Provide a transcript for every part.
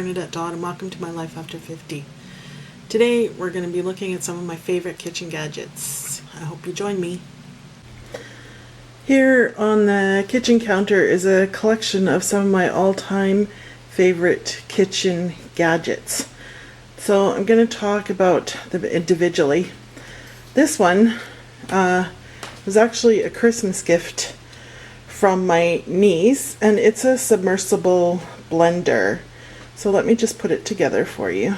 Bernadette Dodd, and welcome to my life after 50. Today we're going to be looking at some of my favorite kitchen gadgets. I hope you join me. Here on the kitchen counter is a collection of some of my all-time favorite kitchen gadgets. So I'm going to talk about them individually. This one was actually a Christmas gift from my niece, and it's a submersible blender. So let me just put it together for you.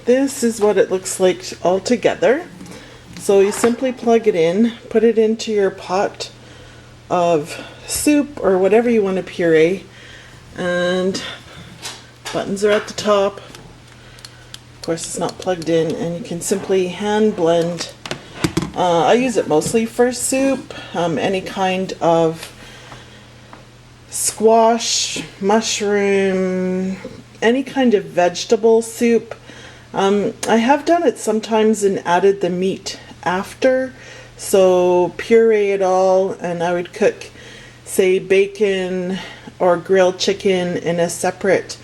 This is what it looks like all together. So you simply plug it in, put it into your pot of soup or whatever you want to puree, and buttons are at the top. Of course, it's not plugged in, and you can simply hand blend. I use it mostly for soup, any kind of squash, mushroom, any kind of vegetable soup. I have done it sometimes and added the meat after, so puree it all, and I would cook, say, bacon or grilled chicken in a separate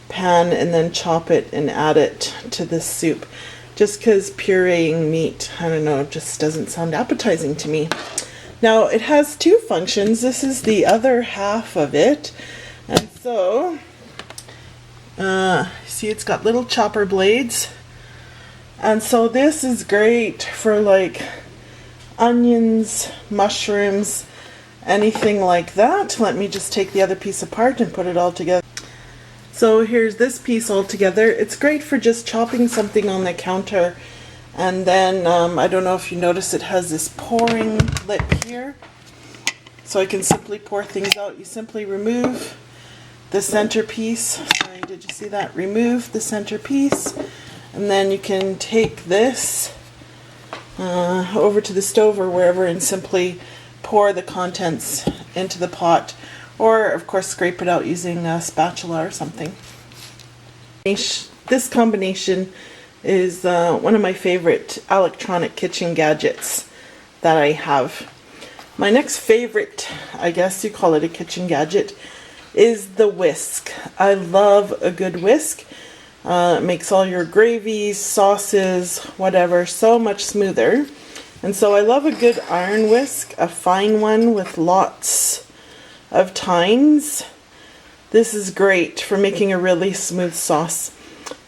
pan and then chop it and add it to the soup. Just because pureeing meat, I don't know, just doesn't sound appetizing to me. Now, it has two functions. This is the other half of it. And so, see, it's got little chopper blades. And so this is great for like onions, mushrooms, anything like that. Let me just take the other piece apart and put it all together. So here's this piece all together. It's great for just chopping something on the counter. And then, I don't know if you notice, it has this pouring lip here. So I can simply pour things out. You simply remove the centerpiece. Sorry, did you see that? Remove the centerpiece. And then you can take this over to the stove or wherever and simply pour the contents into the pot. Or, of course, scrape it out using a spatula or something. This combination is one of my favorite electronic kitchen gadgets that I have. My next favorite, I guess you call it a kitchen gadget, is the whisk. I love a good whisk. It makes all your gravies, sauces, whatever, so much smoother. And so I love a good iron whisk, a fine one with lots of tines. This is great for making a really smooth sauce.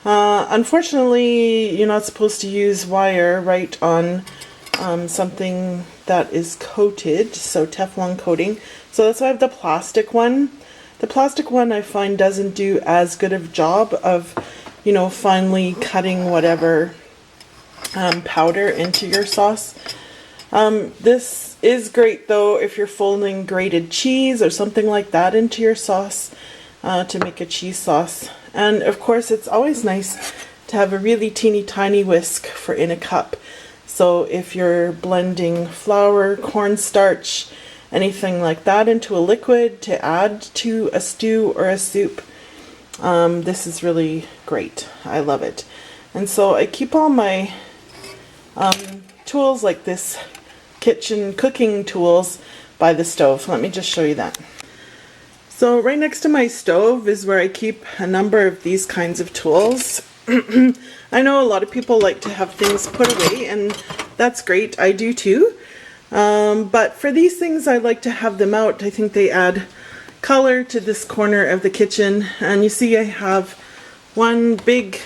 Unfortunately, you're not supposed to use wire right on something that is coated, so Teflon coating. So that's why I have the plastic one. The plastic one I find doesn't do as good of a job of, finely cutting whatever powder into your sauce. This is great though if you're folding grated cheese or something like that into your sauce to make a cheese sauce. And of course, it's always nice to have a really teeny tiny whisk for in a cup. So if you're blending flour, cornstarch, anything like that into a liquid to add to a stew or a soup, this is really great. I love it. And so I keep all my tools like this, kitchen cooking tools, by the stove. Let me just show you that. So right next to my stove is where I keep a number of these kinds of tools. I know a lot of people like to have things put away, and that's great. I do too. But for these things, I like to have them out. I think they add color to this corner of the kitchen. And you see I have one big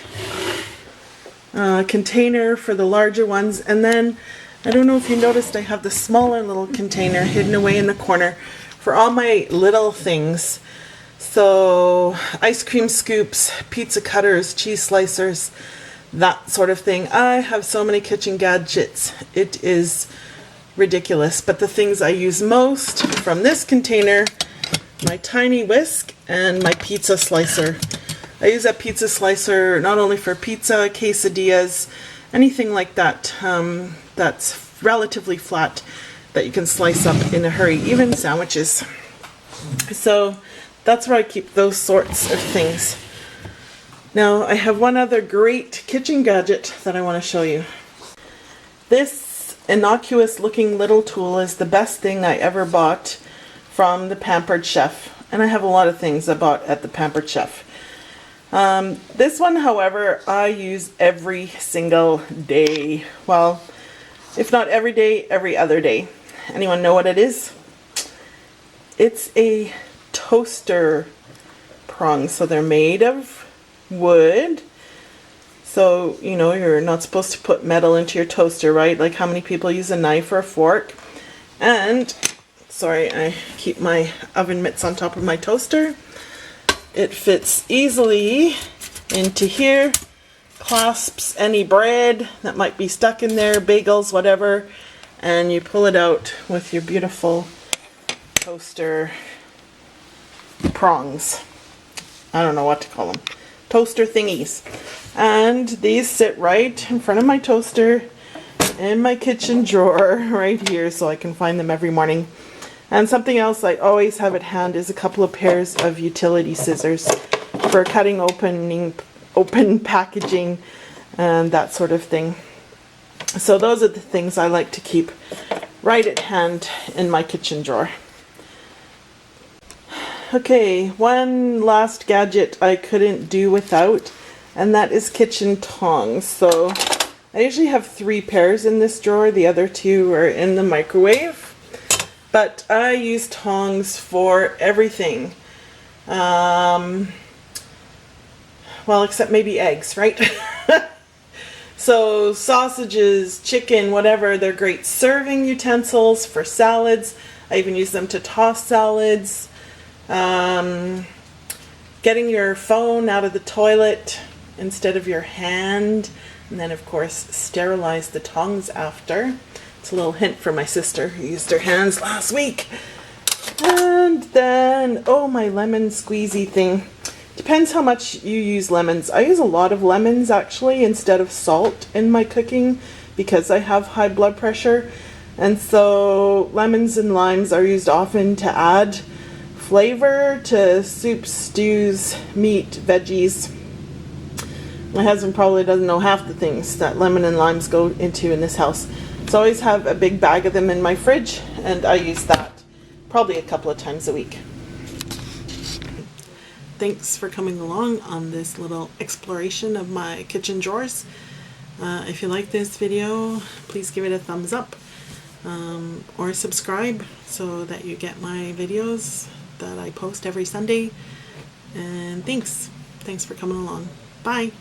container for the larger ones, and then I don't know if you noticed, I have the smaller little container hidden away in the corner for all my little things. So ice cream scoops, pizza cutters, cheese slicers, that sort of thing. I have so many kitchen gadgets. It is ridiculous. But the things I use most from this container, my tiny whisk and my pizza slicer. I use that pizza slicer not only for pizza, quesadillas, anything like that that's relatively flat that you can slice up in a hurry, even sandwiches. So that's where I keep those sorts of things. Now I have one other great kitchen gadget that I want to show you. This innocuous looking little tool is the best thing I ever bought from the Pampered Chef. and I have a lot of things I bought at the Pampered Chef. This one, however, I use every single day. Well, if not every day, every other day. Anyone know what it is? It's a toaster prong. So they're made of wood. So, you know, you're not supposed to put metal into your toaster, right? Like how many people use a knife or a fork? And, sorry, I keep my oven mitts on top of my toaster. It fits easily into here, clasps any bread that might be stuck in there, bagels, whatever, and you pull it out with your beautiful toaster prongs. I don't know what to call them. Toaster thingies. And these sit right in front of my toaster in my kitchen drawer right here so I can find them every morning. And something else I always have at hand is a couple of pairs of utility scissors for cutting open packaging and that sort of thing. So those are the things I like to keep right at hand in my kitchen drawer. Okay, one last gadget I couldn't do without, and that is kitchen tongs. So I usually have 3 pairs in this drawer. The other 2 are in the microwave. But I use tongs for everything. Well, except maybe eggs, right? So sausages, chicken, whatever, they're great serving utensils for salads. I even use them to toss salads. Getting your phone out of the toilet instead of your hand. And then, of course, sterilize the tongs after. It's a little hint for my sister who used her hands last week. And then, oh, my lemon squeezy thing. Depends how much you use lemons. I use a lot of lemons actually instead of salt in my cooking because I have high blood pressure. And so lemons and limes are used often to add flavor to soups, stews, meat, veggies. My husband probably doesn't know half the things that lemon and limes go into in this house. So I always have a big bag of them in my fridge, and I use that probably a couple of times a week. Thanks for coming along on this little exploration of my kitchen drawers. If you like this video, please give it a thumbs up or subscribe so that you get my videos that I post every Sunday. And thanks for coming along. Bye.